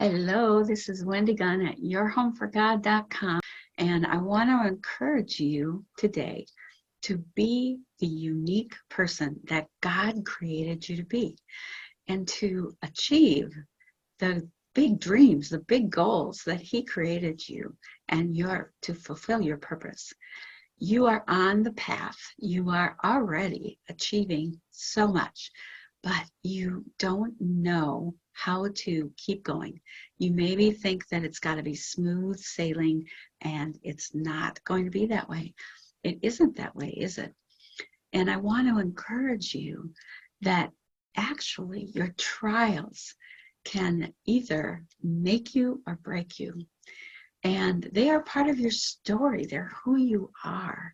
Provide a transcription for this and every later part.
Hello, this is Wendy Gunn at yourhomeforgod.com, and I want to encourage you today to be the unique person that God created you to be and to achieve the big dreams, the big goals that He created you and to fulfill your purpose. You are on the path. You are already achieving so much, but you don't know how to keep going. You maybe think that it's got to be smooth sailing, and it's not going to be that way. It isn't that way, is it? And I want to encourage you that actually your trials can either make you or break you. And they are part of your story. They're who you are.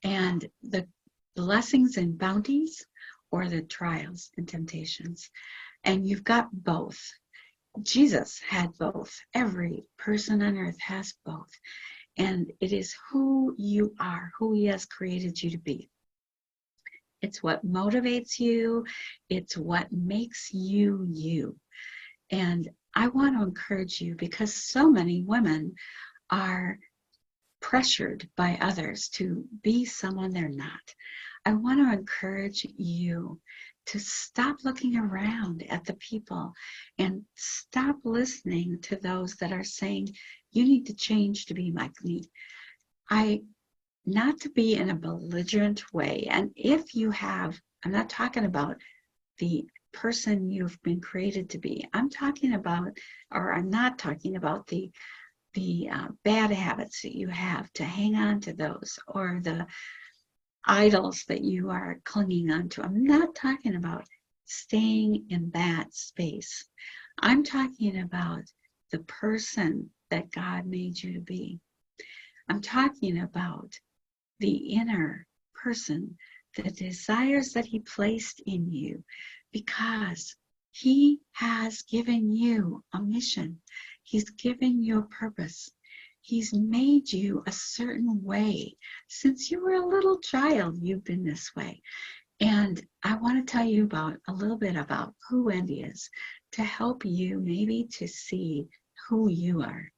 And the blessings and bounties or the trials and temptations. And you've got both. Jesus had both. Every person on earth has both. And it is who you are, who He has created you to be. It's what motivates you. It's what makes you you. And I want to encourage you, because so many women are pressured by others to be someone they're not. I want to encourage you to stop looking around at the people and stop listening to those that are saying, you need to change to be like me. Not to be in a belligerent way. And if you have, I'm not talking about the person you've been created to be. I'm not talking about the bad habits that you have, to hang on to those, or the idols that you are clinging on to. I'm not talking about staying in that space. I'm talking about the person that God made you to be. I'm talking about the inner person, the desires that He placed in you, because He has given you a mission. He's given you a purpose. He's made you a certain way. Since you were a little child, you've been this way. And I want to tell you a little bit about who Wendy is, to help you maybe to see who you are.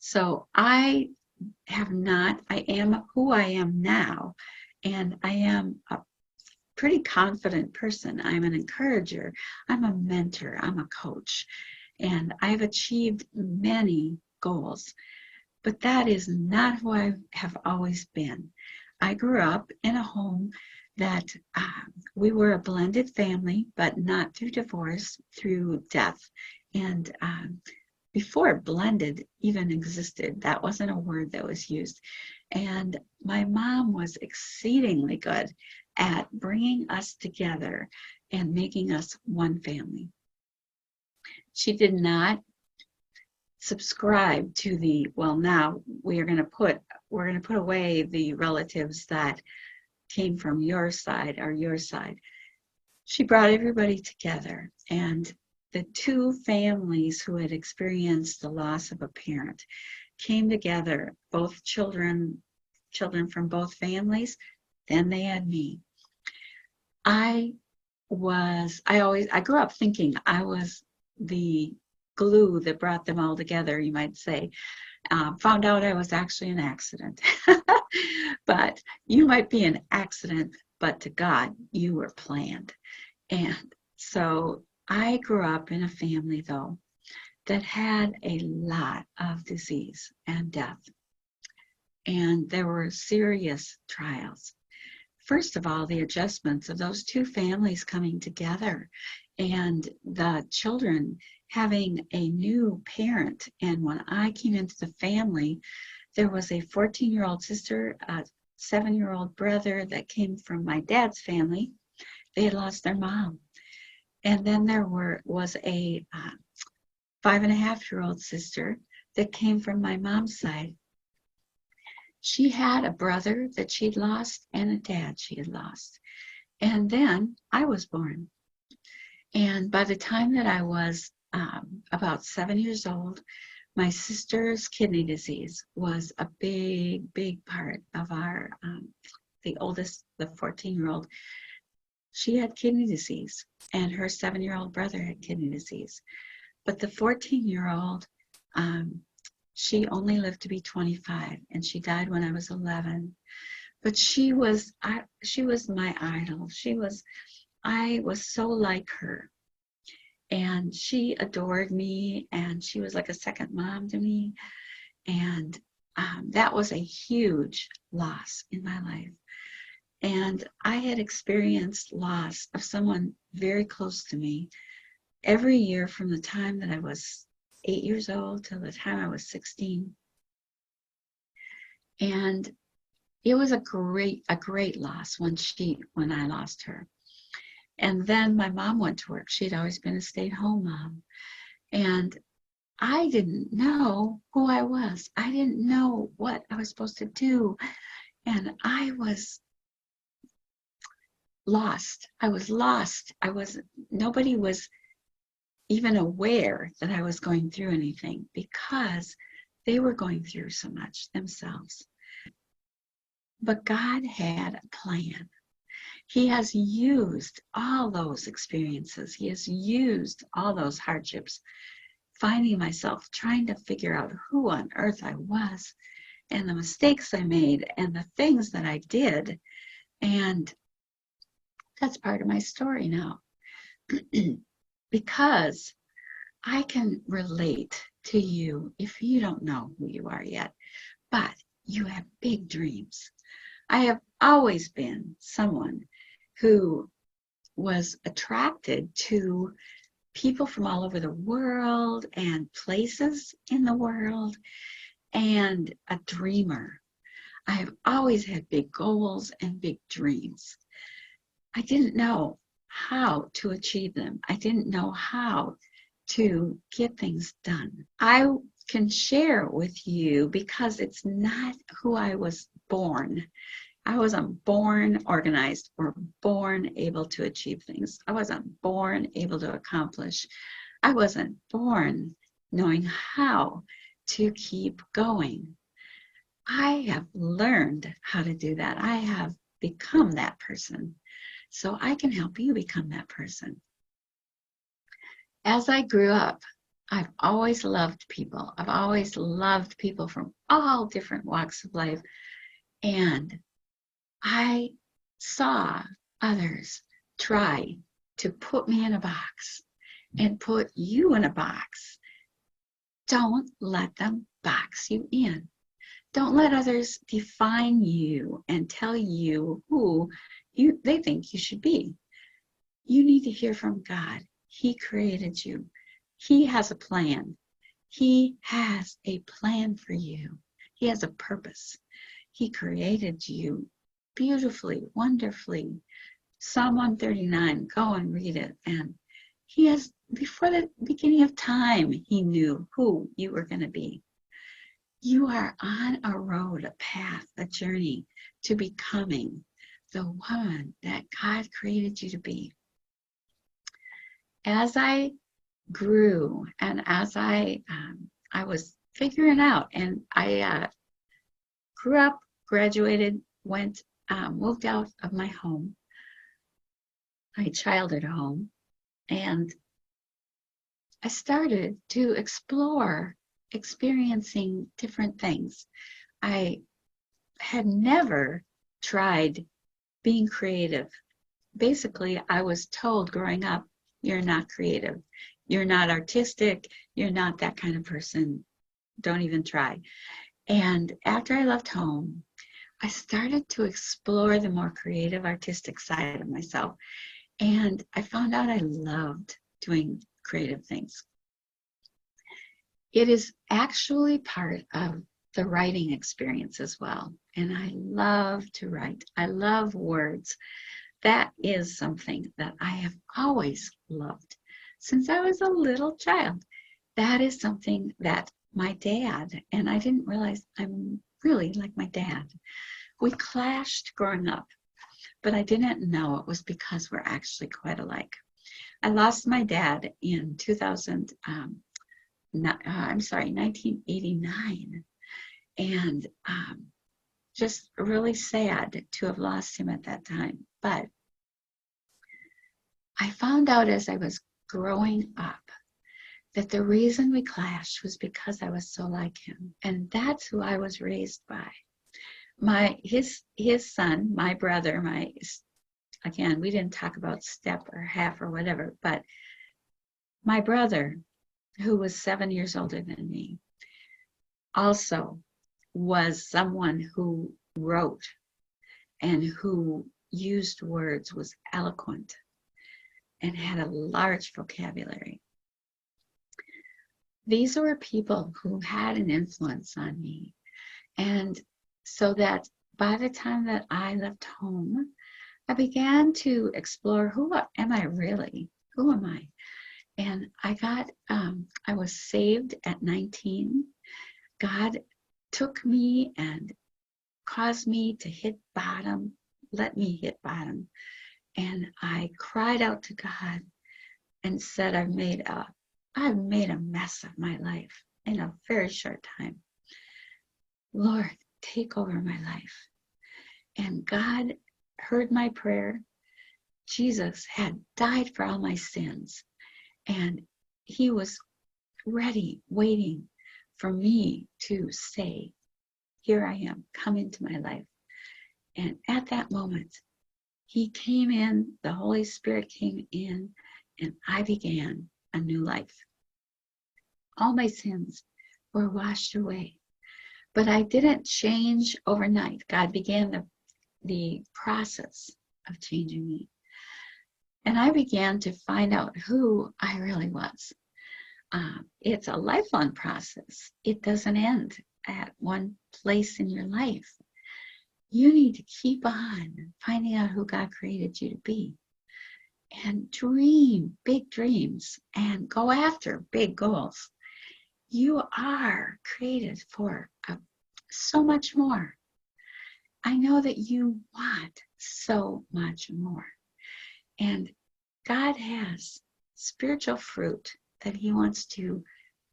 So I am who I am now, and I am a pretty confident person. I'm an encourager. I'm a mentor. I'm a coach. And I've achieved many goals, but that is not who I have always been. I grew up in a home that we were a blended family, but not through divorce, through death. And before blended even existed, that wasn't a word that was used. And my mom was exceedingly good at bringing us together and making us one family. She did not subscribe to the, well, now we're going to put away the relatives that came from your side or your side. She brought everybody together, and the two families who had experienced the loss of a parent came together, both children from both families. Then they had me. I grew up thinking I was the glue that brought them all together, you might say. Found out I was actually an accident. But you might be an accident, but to God, you were planned. And so I grew up in a family, though, that had a lot of disease and death. And there were serious trials. First of all, the adjustments of those two families coming together, and the children having a new parent. And when I came into the family, there was a 14-year-old sister, a 7-year-old brother that came from my dad's family. They had lost their mom. And then there was a 5.5-year-old sister that came from my mom's side. She had a brother that she'd lost and a dad she had lost. And then I was born. And by the time that I was about 7 years old, my sister's kidney disease was a big, big part of our, the oldest, the 14-year-old. She had kidney disease, and her 7-year-old brother had kidney disease. But the 14-year-old, she only lived to be 25, and she died when I was 11. But she was my idol. I was so like her. And she adored me, and she was like a second mom to me. And that was a huge loss in my life. And I had experienced loss of someone very close to me every year from the time that I was 8 years old till the time I was 16. And it was a great loss when I lost her. And then my mom went to work. She'd always been a stay-at-home mom. And I didn't know who I was. I didn't know what I was supposed to do. And I was lost. Nobody was even aware that I was going through anything because they were going through so much themselves. But God had a plan. He has used all those experiences. He has used all those hardships, finding myself, trying to figure out who on earth I was and the mistakes I made and the things that I did. And that's part of my story now. Because I can relate to you if you don't know who you are yet, but you have big dreams. I have always been someone who was attracted to people from all over the world and places in the world, and a dreamer. I have always had big goals and big dreams. I didn't know how to achieve them. I didn't know how to get things done. I can share with you because it's not who I was born. I wasn't born organized or born able to achieve things. I wasn't born able to accomplish. I wasn't born knowing how to keep going. I have learned how to do that. I have become that person. So I can help you become that person. As I grew up, I've always loved people. I've always loved people from all different walks of life. And I saw others try to put me in a box and put you in a box. Don't let them box you in. Don't let others define you and tell you who they think you should be. You need to hear from God. He created you. He has a plan. He has a plan for you. He has a purpose. He created you beautifully, wonderfully. Psalm 139, go and read it. And he has, before the beginning of time, he knew who you were going to be. You are on a road, a path, a journey to becoming the woman that God created you to be. As I grew and as I was figuring out, and I grew up, graduated, moved out of my home, my childhood home, and I started to explore experiencing different things. I had never tried being creative. Basically, I was told growing up, you're not creative. You're not artistic. You're not that kind of person. Don't even try. And after I left home, I started to explore the more creative, artistic side of myself. And I found out I loved doing creative things. It is actually part of the writing experience as well. And I love to write. I love words. That is something that I have always loved since I was a little child. That is something that my dad, and I didn't realize I'm really like my dad. We clashed growing up, but I didn't know it was because we're actually quite alike. I lost my dad in 1989, and just really sad to have lost him at that time. But I found out as I was growing up that the reason we clashed was because I was so like him. And that's who I was raised by. His son, my brother, again, we didn't talk about step or half or whatever, but my brother, who was 7 years older than me, also was someone who wrote and who used words, was eloquent, and had a large vocabulary. These were people who had an influence on me. And so that by the time that I left home, I began to explore, who am I really? Who am I? And I was saved at 19. God took me and caused me to hit bottom, let me hit bottom. And I cried out to God and said, I've made a mess of my life in a very short time. Lord, take over my life. And God heard my prayer. Jesus had died for all my sins. And he was ready, waiting for me to say, here I am, come into my life. And at that moment, he came in, the Holy Spirit came in, and I began a new life. All my sins were washed away. But I didn't change overnight. God began the process of changing me. And I began to find out who I really was. It's a lifelong process. It doesn't end at one place in your life. You need to keep on finding out who God created you to be. And dream big dreams and go after big goals. You are created for so much more. I know that you want so much more. And God has spiritual fruit that he wants to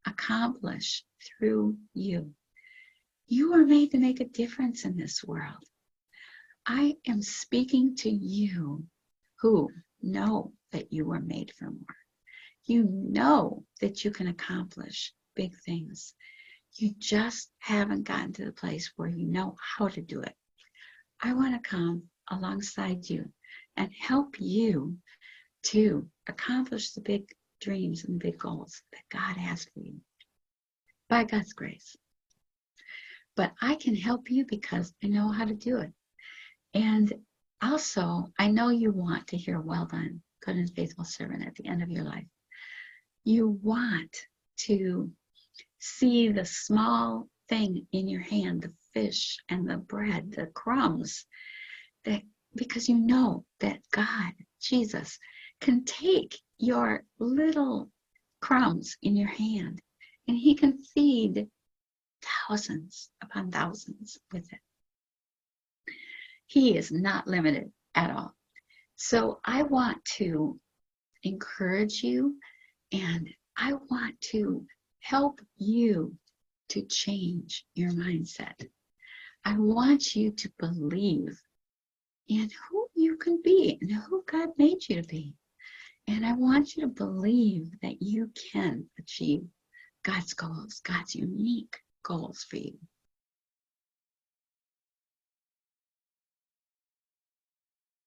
accomplish through you. You are made to make a difference in this world. I am speaking to you who know that you were made for more. You know that you can accomplish big things. You just haven't gotten to the place where you know how to do it. I want to come alongside you and help you to accomplish the big dreams and big goals that God has for you by God's grace. But I can help you because I know how to do it. And also, I know you want to hear, well done, good and faithful servant, at the end of your life. You want to see the small thing in your hand, the fish and the bread, the crumbs, because you know that God, Jesus, can take your little crumbs in your hand and he can feed thousands upon thousands with it. He is not limited at all. So I want to encourage you, and I want to help you to change your mindset. I want you to believe in who you can be and who God made you to be. And I want you to believe that you can achieve God's goals, God's unique goals for you.